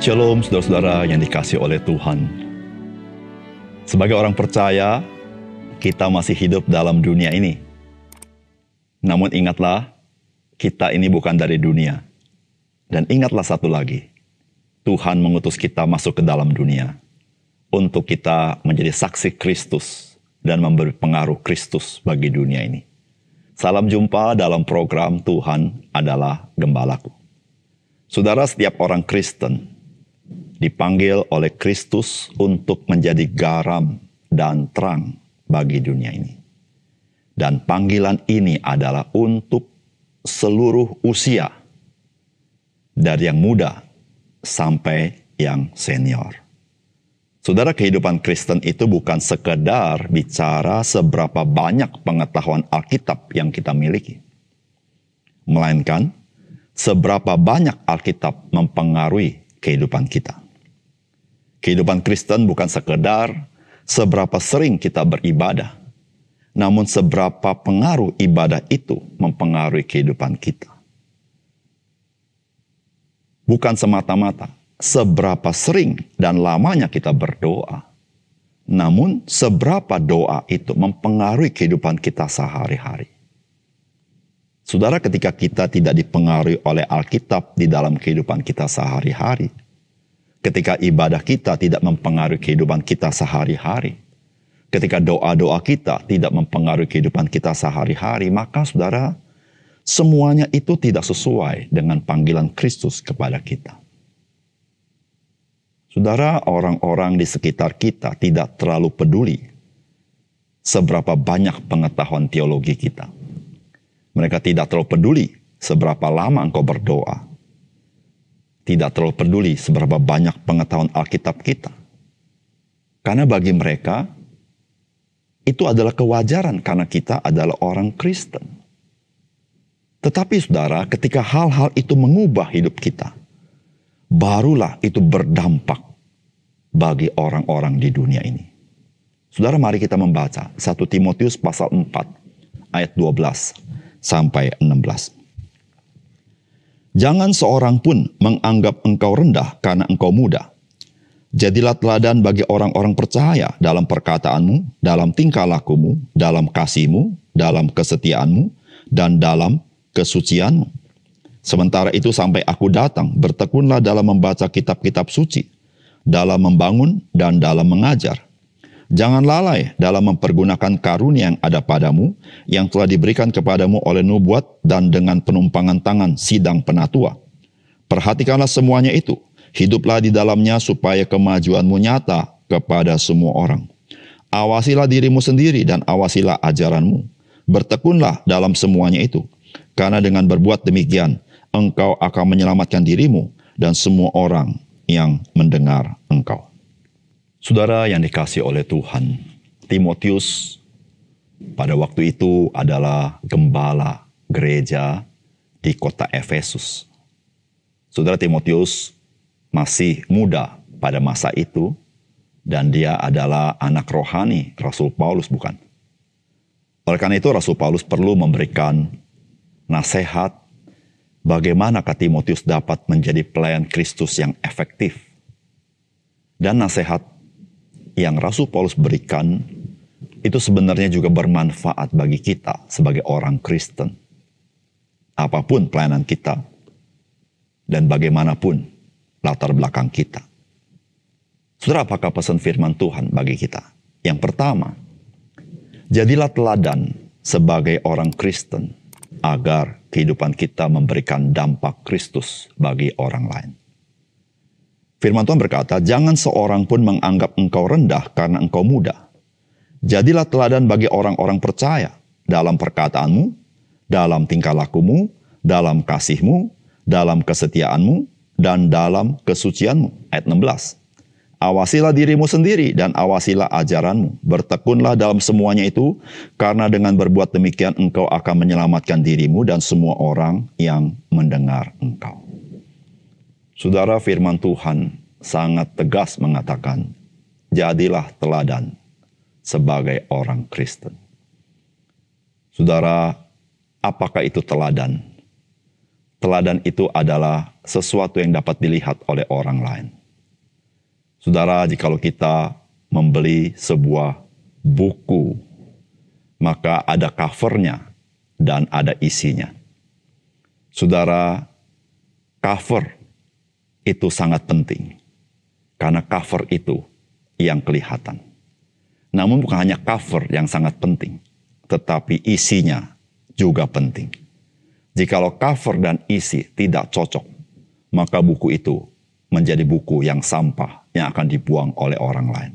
Shalom saudara-saudara yang dikasihi oleh Tuhan. Sebagai orang percaya, kita masih hidup dalam dunia ini. Namun ingatlah, kita ini bukan dari dunia. Dan ingatlah satu lagi, Tuhan mengutus kita masuk ke dalam dunia untuk kita menjadi saksi Kristus dan memberi pengaruh Kristus bagi dunia ini. Salam jumpa dalam program Tuhan adalah Gembalaku. Saudara, setiap orang Kristen dipanggil oleh Kristus untuk menjadi garam dan terang bagi dunia ini. Dan panggilan ini adalah untuk seluruh usia, dari yang muda sampai yang senior. Saudara, kehidupan Kristen itu bukan sekedar bicara seberapa banyak pengetahuan Alkitab yang kita miliki, melainkan seberapa banyak Alkitab mempengaruhi kehidupan kita. Kehidupan Kristen bukan sekedar seberapa sering kita beribadah, namun seberapa pengaruh ibadah itu mempengaruhi kehidupan kita. Bukan semata-mata seberapa sering dan lamanya kita berdoa, namun seberapa doa itu mempengaruhi kehidupan kita sehari-hari. Saudara, ketika kita tidak dipengaruhi oleh Alkitab di dalam kehidupan kita sehari-hari, ketika ibadah kita tidak mempengaruhi kehidupan kita sehari-hari, ketika doa-doa kita tidak mempengaruhi kehidupan kita sehari-hari, maka saudara, semuanya itu tidak sesuai dengan panggilan Kristus kepada kita. Saudara, orang-orang di sekitar kita tidak terlalu peduli seberapa banyak pengetahuan teologi kita. Mereka tidak terlalu peduli seberapa lama engkau berdoa. Tidak terlalu peduli seberapa banyak pengetahuan Alkitab kita. Karena bagi mereka, itu adalah kewajaran karena kita adalah orang Kristen. Tetapi saudara, ketika hal-hal itu mengubah hidup kita, barulah itu berdampak bagi orang-orang di dunia ini. Saudara, mari kita membaca 1 Timotius pasal 4 ayat 12 sampai 16. Jangan seorang pun menganggap engkau rendah karena engkau muda. Jadilah teladan bagi orang-orang percaya dalam perkataanmu, dalam tingkah lakumu, dalam kasihmu, dalam kesetiaanmu, dan dalam kesucianmu. Sementara itu sampai aku datang, bertekunlah dalam membaca kitab-kitab suci, dalam membangun dan dalam mengajar. Jangan lalai dalam mempergunakan karunia yang ada padamu, yang telah diberikan kepadamu oleh nubuat dan dengan penumpangan tangan sidang penatua. Perhatikanlah semuanya itu, hiduplah di dalamnya supaya kemajuanmu nyata kepada semua orang. Awasilah dirimu sendiri dan awasilah ajaranmu. Bertekunlah dalam semuanya itu, karena dengan berbuat demikian, engkau akan menyelamatkan dirimu dan semua orang yang mendengar engkau. Saudara yang dikasihi oleh Tuhan, Timotius pada waktu itu adalah gembala gereja di kota Efesus. Saudara, Timotius masih muda pada masa itu dan dia adalah anak rohani Rasul Paulus, bukan? Oleh karena itu Rasul Paulus perlu memberikan nasihat bagaimanakah Timotius dapat menjadi pelayan Kristus yang efektif. Dan nasihat yang Rasul Paulus berikan itu sebenarnya juga bermanfaat bagi kita sebagai orang Kristen. Apapun pelayanan kita dan bagaimanapun latar belakang kita. Saudara, apakah pesan firman Tuhan bagi kita? Yang pertama, jadilah teladan sebagai orang Kristen agar kehidupan kita memberikan dampak Kristus bagi orang lain. Firman Tuhan berkata, jangan seorang pun menganggap engkau rendah karena engkau muda. Jadilah teladan bagi orang-orang percaya dalam perkataanmu, dalam tingkah lakumu, dalam kasihmu, dalam kesetiaanmu, dan dalam kesucianmu. Ayat 16. Awasilah dirimu sendiri dan awasilah ajaranmu. Bertekunlah dalam semuanya itu, karena dengan berbuat demikian engkau akan menyelamatkan dirimu dan semua orang yang mendengar engkau. Saudara, firman Tuhan sangat tegas mengatakan, jadilah teladan sebagai orang Kristen. Saudara, apakah itu teladan? Teladan itu adalah sesuatu yang dapat dilihat oleh orang lain. Saudara, jikalau kita membeli sebuah buku, maka ada covernya dan ada isinya. Saudara, cover itu sangat penting, karena cover itu yang kelihatan. Namun bukan hanya cover yang sangat penting, tetapi isinya juga penting. Jikalau cover dan isi tidak cocok, maka buku itu menjadi buku yang sampah yang akan dibuang oleh orang lain.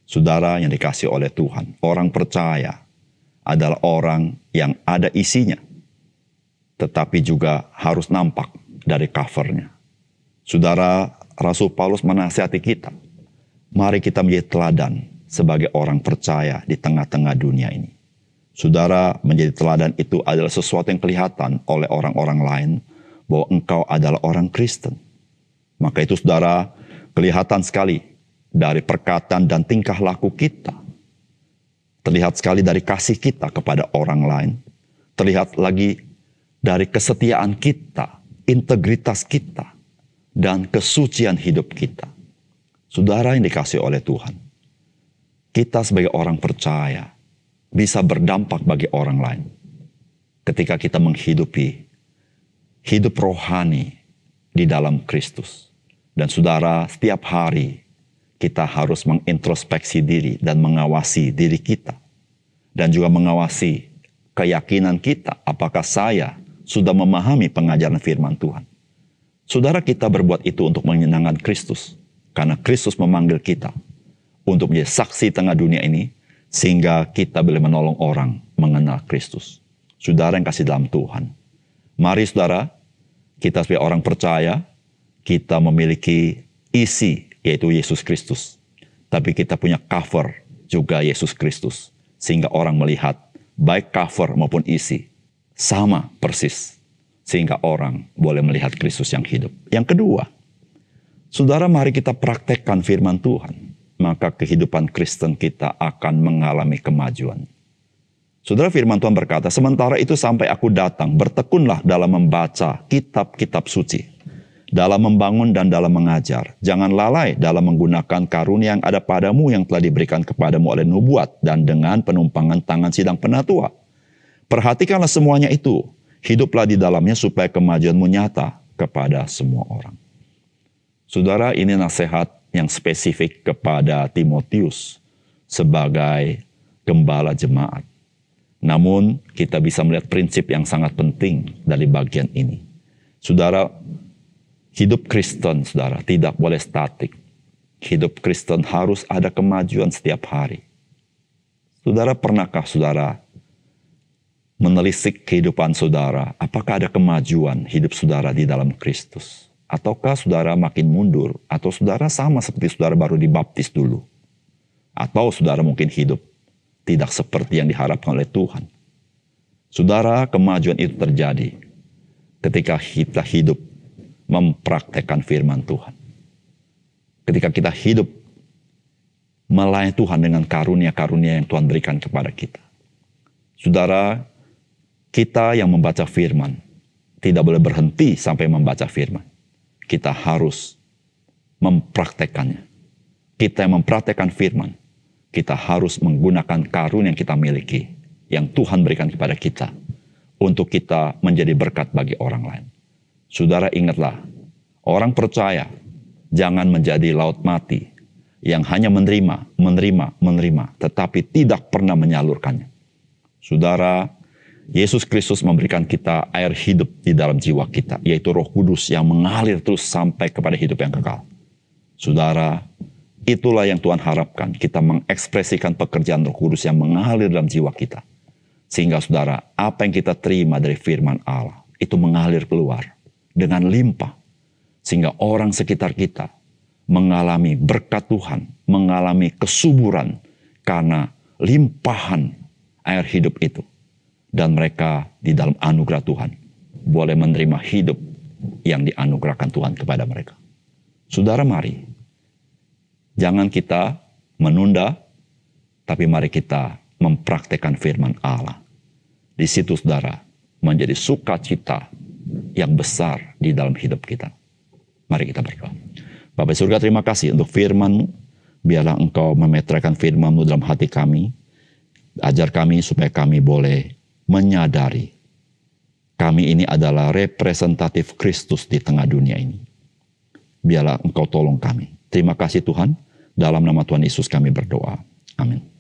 Saudara yang dikasihi oleh Tuhan, orang percaya adalah orang yang ada isinya, tetapi juga harus nampak dari covernya. Saudara, Rasul Paulus menasihati kita, mari kita menjadi teladan sebagai orang percaya di tengah-tengah dunia ini. Saudara, menjadi teladan itu adalah sesuatu yang kelihatan oleh orang-orang lain bahwa engkau adalah orang Kristen. Maka itu saudara, kelihatan sekali dari perkataan dan tingkah laku kita. Terlihat sekali dari kasih kita kepada orang lain. Terlihat lagi dari kesetiaan kita, integritas kita, dan kesucian hidup kita. Saudara yang dikasihi oleh Tuhan, kita sebagai orang percaya bisa berdampak bagi orang lain ketika kita menghidupi hidup rohani di dalam Kristus. Dan saudara, setiap hari kita harus mengintrospeksi diri dan mengawasi diri kita. Dan juga mengawasi keyakinan kita, apakah saya sudah memahami pengajaran firman Tuhan. Saudara, kita berbuat itu untuk menyenangkan Kristus. Karena Kristus memanggil kita untuk menjadi saksi tengah dunia ini, sehingga kita boleh menolong orang mengenal Kristus. Saudara yang kasih dalam Tuhan, mari saudara, kita sebagai orang percaya, kita memiliki isi, yaitu Yesus Kristus. Tapi kita punya cover juga Yesus Kristus. Sehingga orang melihat baik cover maupun isi sama persis. Sehingga orang boleh melihat Kristus yang hidup. Yang kedua, saudara, mari kita praktekkan firman Tuhan. Maka kehidupan Kristen kita akan mengalami kemajuan. Saudara, firman Tuhan berkata, sementara itu sampai aku datang, bertekunlah dalam membaca kitab-kitab suci, dalam membangun dan dalam mengajar. Jangan lalai dalam menggunakan karunia yang ada padamu yang telah diberikan kepadamu oleh nubuat dan dengan penumpangan tangan sidang penatua. Perhatikanlah semuanya itu, hiduplah di dalamnya supaya kemajuanmu nyata kepada semua orang. Saudara, ini nasihat yang spesifik kepada Timotius sebagai gembala jemaat. Namun kita bisa melihat prinsip yang sangat penting dari bagian ini. Saudara, hidup Kristen, saudara, tidak boleh statik. Hidup Kristen harus ada kemajuan setiap hari. Saudara, pernahkah saudara menelisik kehidupan saudara? Apakah ada kemajuan hidup saudara di dalam Kristus? Ataukah saudara makin mundur? Atau saudara sama seperti saudara baru dibaptis dulu? Atau saudara mungkin hidup tidak seperti yang diharapkan oleh Tuhan? Saudara, kemajuan itu terjadi ketika kita hidup mempraktekkan firman Tuhan. Ketika kita hidup melayani Tuhan dengan karunia-karunia yang Tuhan berikan kepada kita. Saudara, kita yang membaca firman tidak boleh berhenti sampai membaca firman. Kita harus mempraktekannya. Kita yang mempraktekkan firman, kita harus menggunakan karunia yang kita miliki, yang Tuhan berikan kepada kita, untuk kita menjadi berkat bagi orang lain. Saudara, ingatlah, orang percaya jangan menjadi laut mati yang hanya menerima, tetapi tidak pernah menyalurkannya. Saudara, Yesus Kristus memberikan kita air hidup di dalam jiwa kita, yaitu Roh Kudus yang mengalir terus sampai kepada hidup yang kekal. Saudara, itulah yang Tuhan harapkan, kita mengekspresikan pekerjaan Roh Kudus yang mengalir dalam jiwa kita. Sehingga saudara, apa yang kita terima dari firman Allah, itu mengalir keluar dengan limpah. Sehingga orang sekitar kita mengalami berkat Tuhan, mengalami kesuburan karena limpahan air hidup itu. Dan mereka di dalam anugerah Tuhan boleh menerima hidup yang dianugerahkan Tuhan kepada mereka. Saudara, mari. Jangan kita menunda, tapi mari kita mempraktekkan firman Allah. Di situ saudara, menjadi sukacita yang besar di dalam hidup kita. Mari kita berdoa. Bapa surga, terima kasih untuk firman-Mu. Biarlah Engkau memeteraikan firman-Mu dalam hati kami. Ajar kami supaya kami boleh menyadari kami ini adalah representatif Kristus di tengah dunia ini. Biarlah Engkau tolong kami. Terima kasih Tuhan. Dalam nama Tuhan Yesus kami berdoa. Amin.